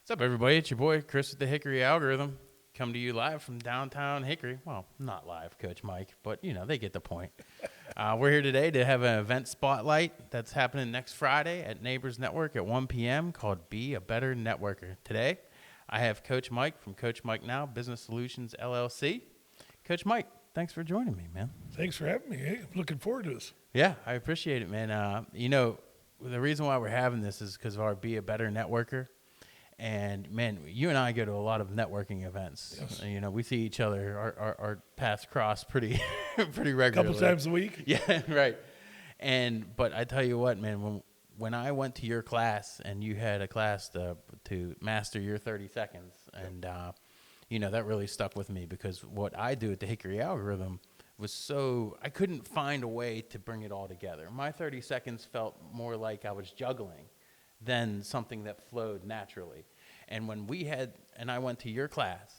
What's up, everybody? It's your boy, Chris with the Hickory Algorithm. Come to you live from downtown Hickory. Well, not live, Coach Mike, but, they get the point. We're here today to have an event spotlight that's happening next Friday at Neighbors Network at 1 p.m. called Be a Better Networker. Today, I have Coach Mike from Coach Mike Now, Business Solutions LLC. Coach Mike, thanks for joining me, man. Thanks for having me. Hey, I'm looking forward to this. Yeah, I appreciate it, man. The reason why we're having this is because of our Be a Better Networker. And, man, you and I go to a lot of networking events. Yes. We see each other, our paths cross pretty regularly. A couple times a week. Yeah, right. But I tell you what, man, when I went to your class and you had a class to master your 30 seconds, and, that really stuck with me because what I do at the Hickory Algorithm was I couldn't find a way to bring it all together. My 30 seconds felt more like I was juggling than something that flowed naturally. And when I went to your class,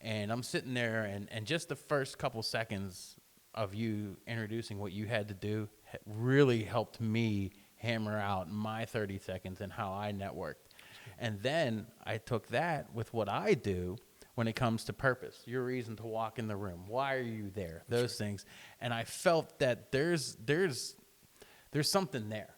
and I'm sitting there, and just the first couple seconds of you introducing what you had to do really helped me hammer out my 30 seconds and how I networked. And then I took that with what I do when it comes to purpose, your reason to walk in the room, why are you there, those things. And I felt that there's something there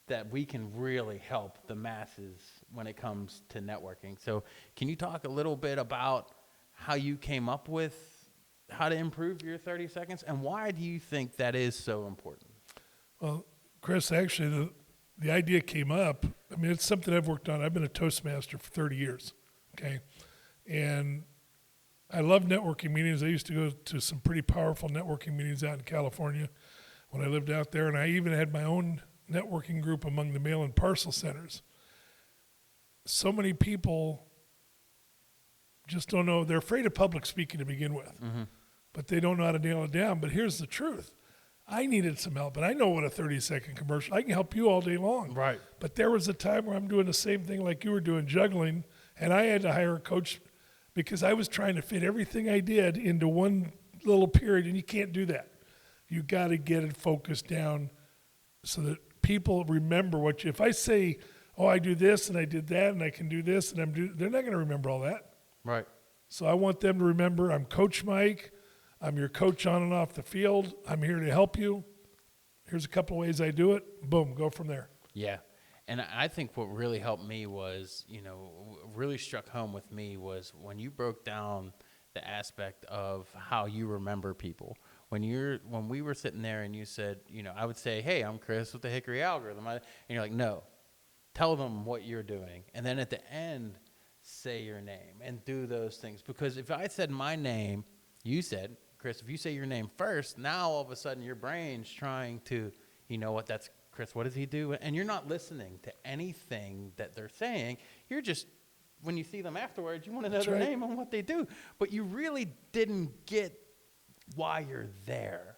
that we can really help the masses when it comes to networking. So can you talk a little bit about how you came up with how to improve your 30 seconds, and why do you think that is so important? Well, Chris, actually, the idea came up. I mean, it's something I've worked on. I've been a Toastmaster for 30 years, okay? And I love networking meetings. I used to go to some pretty powerful networking meetings out in California when I lived out there, and I even had my own networking group among the mail and parcel centers. So many people just don't know. They're afraid of public speaking to begin with, but they don't know how to nail it down. But here's the truth. I needed some help, and I know what a 30-second commercial, I can help you all day long. Right. But there was a time where I'm doing the same thing like you were doing, juggling, and I had to hire a coach because I was trying to fit everything I did into one little period, and you can't do that. You got to get it focused down so that people remember if I say, oh, I do this and I did that and I can do this and they're not going to remember all that. Right. So I want them to remember I'm Coach Mike. I'm your coach on and off the field. I'm here to help you. Here's a couple of ways I do it. Boom, go from there. Yeah. And I think what really helped me was, really struck home with me was when you broke down the aspect of how you remember people. When we were sitting there and you said, I would say, hey, I'm Chris with the Hickory Algorithm. And you're like, no, tell them what you're doing. And then at the end, say your name and do those things. Because if I said my name, you said, Chris, if you say your name first, now all of a sudden your brain's trying to, that's Chris, what does he do? And you're not listening to anything that they're saying. You're just, when you see them afterwards, you want to know their name and what they do. But you really didn't get why you're there.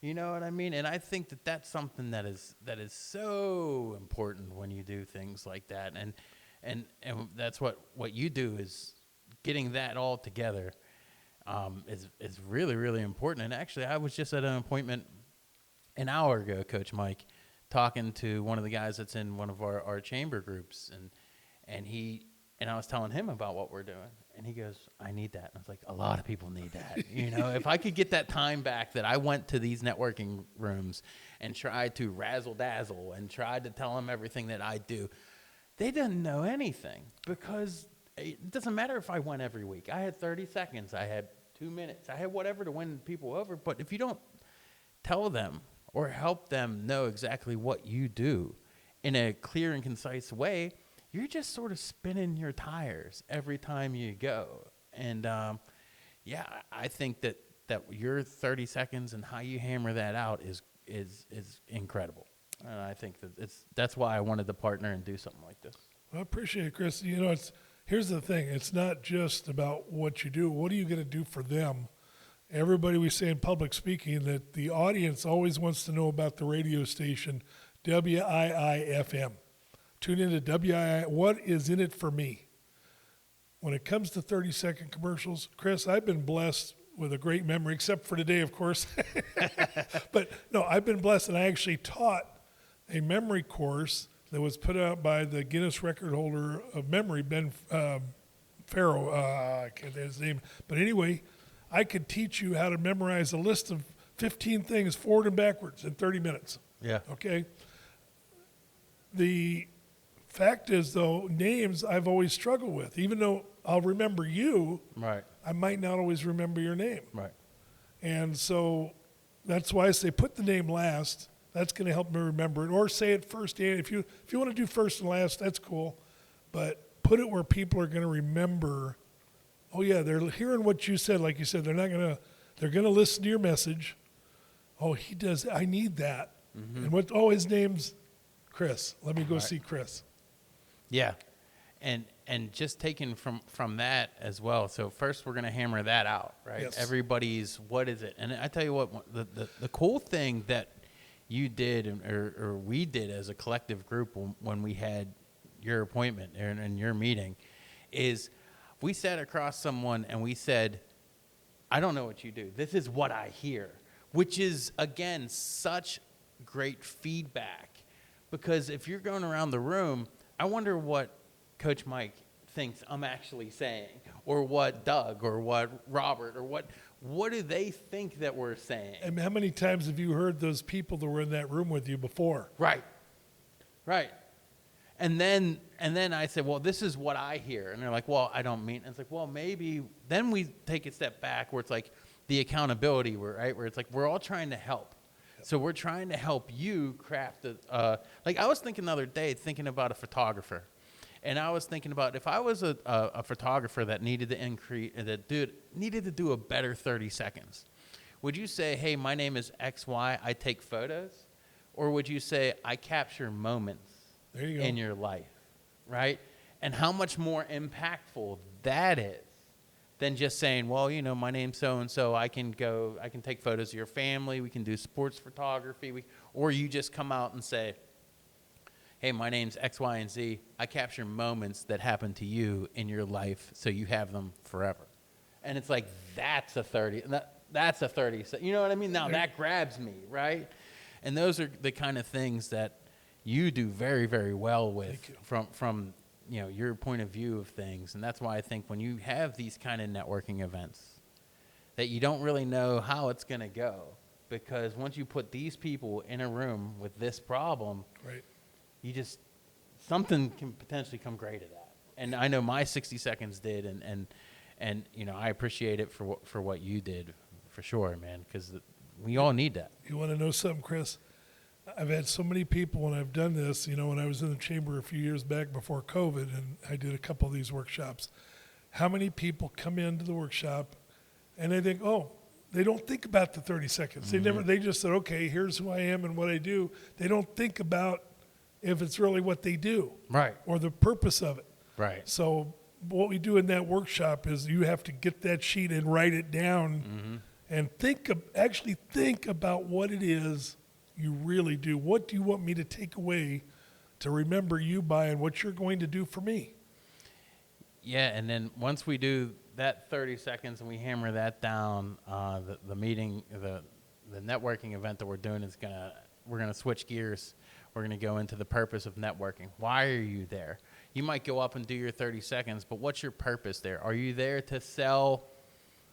You know what I mean? And I think that that's something that is so important when you do things like that. And that's what you do is getting that all together is really, really important. And actually, I was just at an appointment an hour ago, Coach Mike, talking to one of the guys that's in one of our chamber groups, and I was telling him about what we're doing. And he goes, I need that. And I was like, a lot of people need that. If I could get that time back that I went to these networking rooms and tried to razzle dazzle and tried to tell them everything that I do, they didn't know anything because it doesn't matter if I went every week. I had 30 seconds. I had 2 minutes. I had whatever to win people over. But if you don't tell them or help them know exactly what you do in a clear and concise way, you're just sort of spinning your tires every time you go. And, I think that your 30 seconds and how you hammer that out is incredible. And I think that's why I wanted to partner and do something like this. Well, I appreciate it, Chris. Here's the thing. It's not just about what you do. What are you going to do for them? Everybody, we say in public speaking that the audience always wants to know about the radio station, WIIFM. Tune into WII. What is in it for me? When it comes to 30-second commercials, Chris, I've been blessed with a great memory, except for today, of course. But no, I've been blessed, and I actually taught a memory course that was put out by the Guinness record holder of memory, Ben Farrow, I can't think of his name. But anyway, I could teach you how to memorize a list of 15 things forward and backwards in 30 minutes. Yeah. Okay? The fact is, though, names I've always struggled with. Even though I'll remember you, Right. I might not always remember your name. Right. And so that's why I say put the name last. That's going to help me remember it. Or say it first. And if you want to do first and last, that's cool. But put it where people are going to remember. Oh yeah, they're hearing what you said. Like you said, they're going to listen to your message. Oh, he does. I need that. Mm-hmm. And what? Oh, his name's Chris. Let me go Right. see Chris. Yeah. And just taken from that as well. So first we're going to hammer that out, right? Yes. Everybody's, what is it? And I tell you what, the cool thing that you did or we did as a collective group when we had your appointment and your meeting is we sat across someone and we said, I don't know what you do. This is what I hear, which is, again, such great feedback. Because if you're going around the room, I wonder what Coach Mike thinks I'm actually saying, or what Doug, or what Robert, or what do they think that we're saying? And how many times have you heard those people that were in that room with you before? Right. And then I said, well, this is what I hear. And they're like, well, I don't mean. And it's like, well, maybe. Then we take a step back where it's like the accountability, right? Where it's like we're all trying to help. Yep. So we're trying to help you craft like I was thinking the other day, thinking about a photographer. And I was thinking about if I was a photographer that needed to do a better 30 seconds, would you say, hey, my name is XY, I take photos? Or would you say, I capture moments There you go. in your life, right? And how much more impactful that is than just saying, well, my name's so-and-so, I can take photos of your family, we can do sports photography, or you just come out and say, hey, my name's X, Y, and Z. I capture moments that happen to you in your life so you have them forever. And it's like, that's a 30. That's a 30. You know what I mean? Now that grabs me, right? And those are the kind of things that you do very, very well with from your point of view of things. And that's why I think when you have these kind of networking events that you don't really know how it's going to go, because once you put these people in a room with this problem, Right. Something can potentially come great of that. And I know my 60 seconds did, and I appreciate it for what you did, for sure, man, because we all need that. You want to know something, Chris? I've had so many people when I've done this, when I was in the chamber a few years back before COVID, and I did a couple of these workshops, how many people come into the workshop and they think, oh, they don't think about the 30 seconds. Mm-hmm. They just said, okay, here's who I am and what I do. They don't think about if it's really what they do. Right. Or the purpose of it. Right. So what we do in that workshop is you have to get that sheet and write it down and actually think about what it is you really do. What do you want me to take away to remember you by and what you're going to do for me? Yeah, and then once we do that 30 seconds and we hammer that down, the meeting, the networking event that we're doing we're gonna switch gears. We're going to go into the purpose of networking. Why are you there? You might go up and do your 30 seconds, but what's your purpose there? Are you there to sell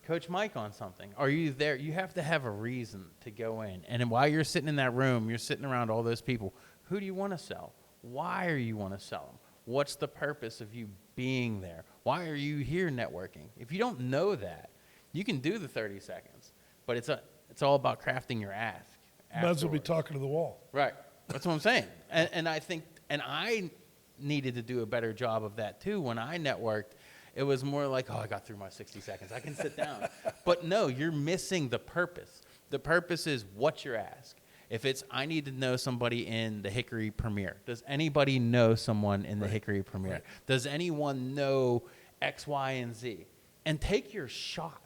Coach Mike on something? Are you there? You have to have a reason to go in. And while you're sitting in that room, you're sitting around all those people. Who do you want to sell? Why are you want to sell them? What's the purpose of you being there? Why are you here networking? If you don't know that, you can do the 30 seconds, but it's all about crafting your ask. Might as well be talking to the wall. Right. That's what I'm saying. And I think, and I needed to do a better job of that too. When I networked, it was more like, oh, I got through my 60 seconds. I can sit down. But no, you're missing the purpose. The purpose is what's your ask. If it's, I need to know somebody in the Hickory Premier. Does anybody know someone in the Hickory Premier? Right. Does anyone know X, Y, and Z? And take your shot.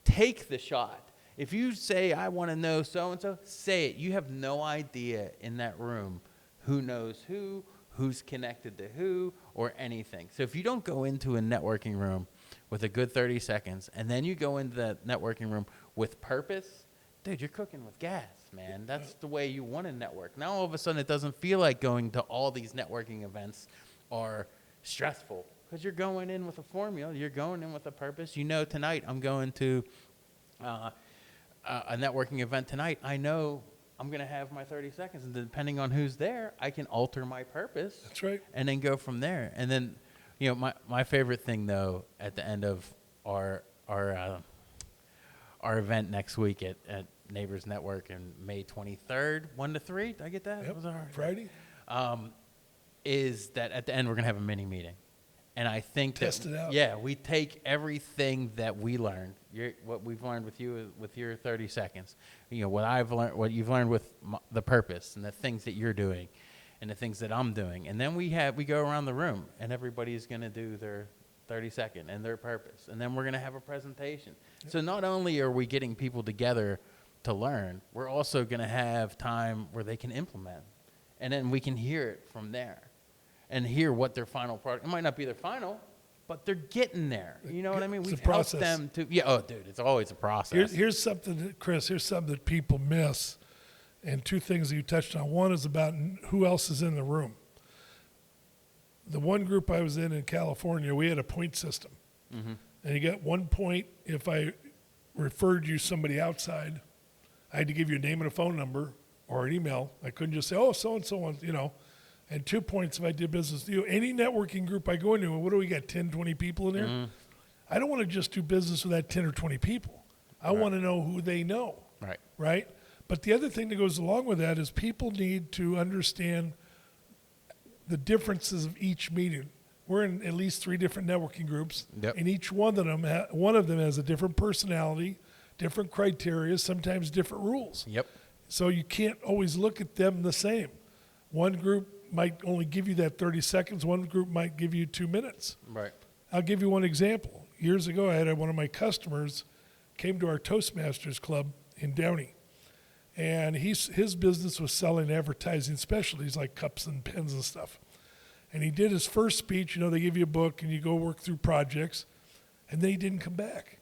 Take the shot. If you say, I want to know so-and-so, say it. You have no idea in that room who knows who, who's connected to who, or anything. So if you don't go into a networking room with a good 30 seconds, and then you go into that networking room with purpose dude, you're cooking with gas, man. That's the way you want to network. Now, all of a sudden, it doesn't feel like going to all these networking events are stressful because you're going in with a formula. You're going in with a purpose. You know, tonight I'm going to a networking event tonight. I know I'm going to have my 30 seconds, and depending on who's there, I can alter my purpose. That's right. And then go from there. And then, you know, my favorite thing, though, at the end of our event next week at Neighbors Network in May 23rd, 1 to 3. Did I get that? Yep. Was that all right? Friday. Is that at the end we're going to have a mini meeting. And I think Test it out. Yeah, we take everything that we learned, what we've learned with you with your 30 seconds, you know, what I've learned, what you've learned with the purpose and the things that you're doing and the things that I'm doing. And then we go around the room and everybody's going to do their 30-second and their purpose. And then we're going to have a presentation. Yep. So not only are we getting people together to learn, we're also going to have time where they can implement. And then we can hear it from there and hear what their final product, it might not be their final, but they're getting there. You know what I mean? We've helped them to, yeah, oh, dude, it's always a process. Here's something, Chris, here's something that people miss. And two things that you touched on. One is about who else is in the room. The one group I was in California, we had a point system. Mm-hmm. And you got 1 point if I referred you somebody outside. I had to give you a name and a phone number or an email. I couldn't just say, oh, so-and-so, you know. And 2 points if I did business with you. Any networking group I go into, what do we got, 10, 20 people in there? Mm-hmm. I don't want to just do business with that 10 or 20 people. I want to know who they know. Right? But the other thing that goes along with that is people need to understand the differences of each meeting. We're in at least 3 different networking groups, and each one of them has a different personality, different criteria, sometimes different rules. Yep. So you can't always look at them the same. One group might only give you that 30 seconds. One group might give you 2 minutes. Right. I'll give you one example. Years ago, I had one of my customers came to our Toastmasters club in Downey. And his business was selling advertising specialties like cups and pens and stuff. And he did his first speech. You know, they give you a book and you go work through projects. And then he didn't come back.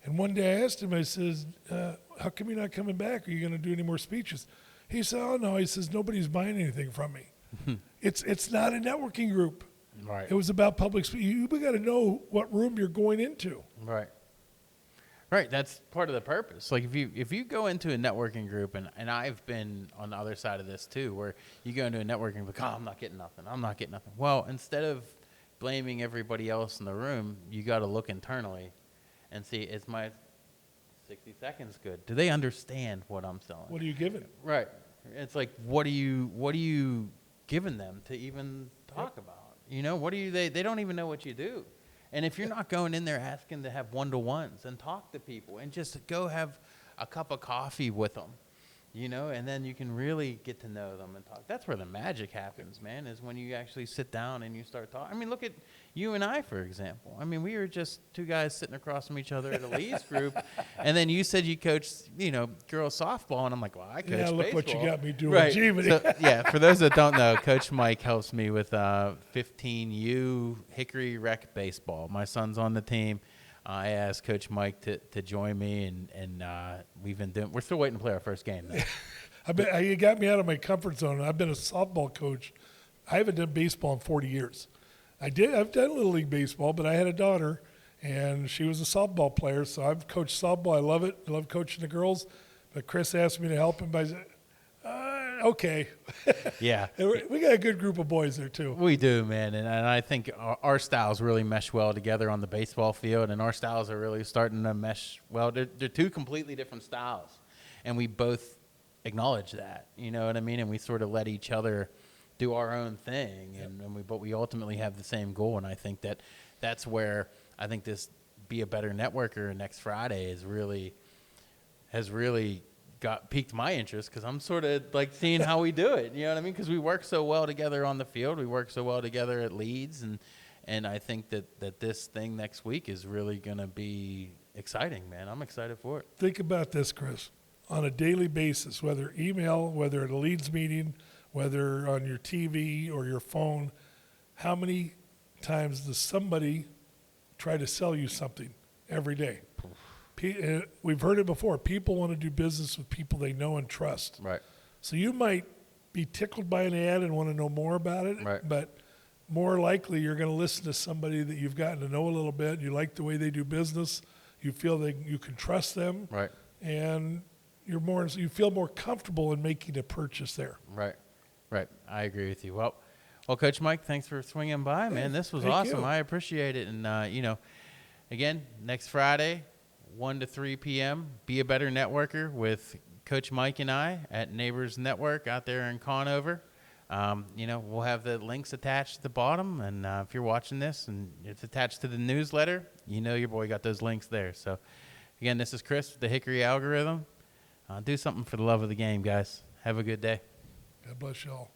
And one day I asked him, I says, how come you're not coming back? Are you going to do any more speeches? He said, oh, no. He says, nobody's buying anything from me. It's not a networking group. Right. It was about public speaking. We got to know what room you're going into. Right. Right, that's part of the purpose. Like if you go into a networking group, and I've been on the other side of this too, where you go into a networking group, oh, I'm not getting nothing. Well, instead of blaming everybody else in the room, you got to look internally and see, is my 60 seconds good? Do they understand what I'm selling? What are you giving? Right. It's like, what are you giving them to even talk about? You know, they don't even know what you do. And if you're not going in there asking to have one-to-ones and talk to people and just go have a cup of coffee with them, you know, and then you can really get to know them and talk. That's where the magic happens, man, is when you actually sit down and you start talking. I mean, look at you and I, for example. I mean, we were just 2 guys sitting across from each other at a Lee's group, and then you said you coached, you know, girls softball, and I'm like, well, I coach baseball. Yeah, look what you got me doing. Right. Gee, So, yeah, for those that don't know, Coach Mike helps me with 15U Hickory Rec baseball. My son's on the team. I asked Coach Mike to join me, and we're still waiting to play our first game, though. You got me out of my comfort zone. I've been a softball coach. I haven't done baseball in 40 years. I've done Little League baseball, but I had a daughter, and she was a softball player, so I've coached softball. I love it. I love coaching the girls. But Chris asked me to help him by okay. Yeah. We got a good group of boys there, too. We do, man. And I think our styles really mesh well together on the baseball field, and our styles are really starting to mesh well. They're 2 completely different styles, and we both acknowledge that. You know what I mean? And we sort of let each other do our own thing, but we ultimately have the same goal. And I think that's where I think this Be a Better Networker next Friday has really piqued my interest, because I'm sort of like seeing how we do it. You know what I mean? Because we work so well together on the field. We work so well together at Leeds. And I think that this thing next week is really going to be exciting, man. I'm excited for it. Think about this, Chris. On a daily basis, whether email, whether at a Leeds meeting, whether on your TV or your phone, how many times does somebody try to sell you something every day? We've heard it before. People want to do business with people they know and trust. Right. So you might be tickled by an ad and want to know more about it, Right. but more likely you're going to listen to somebody that you've gotten to know a little bit. You like the way they do business. You feel that you can trust them. Right. And you feel more comfortable in making a purchase there. Right. Right. I agree with you. Well, Coach Mike, thanks for swinging by, man. This was Thank awesome. you. I appreciate it. And, again, next Friday, 1 to 3 p.m., Be a Better Networker with Coach Mike and I at Neighbors Network out there in Conover. We'll have the links attached at the bottom. And if you're watching this and it's attached to the newsletter, your boy got those links there. So, again, this is Chris with the Hickory Algorithm. Do something for the love of the game, guys. Have a good day. God bless y'all.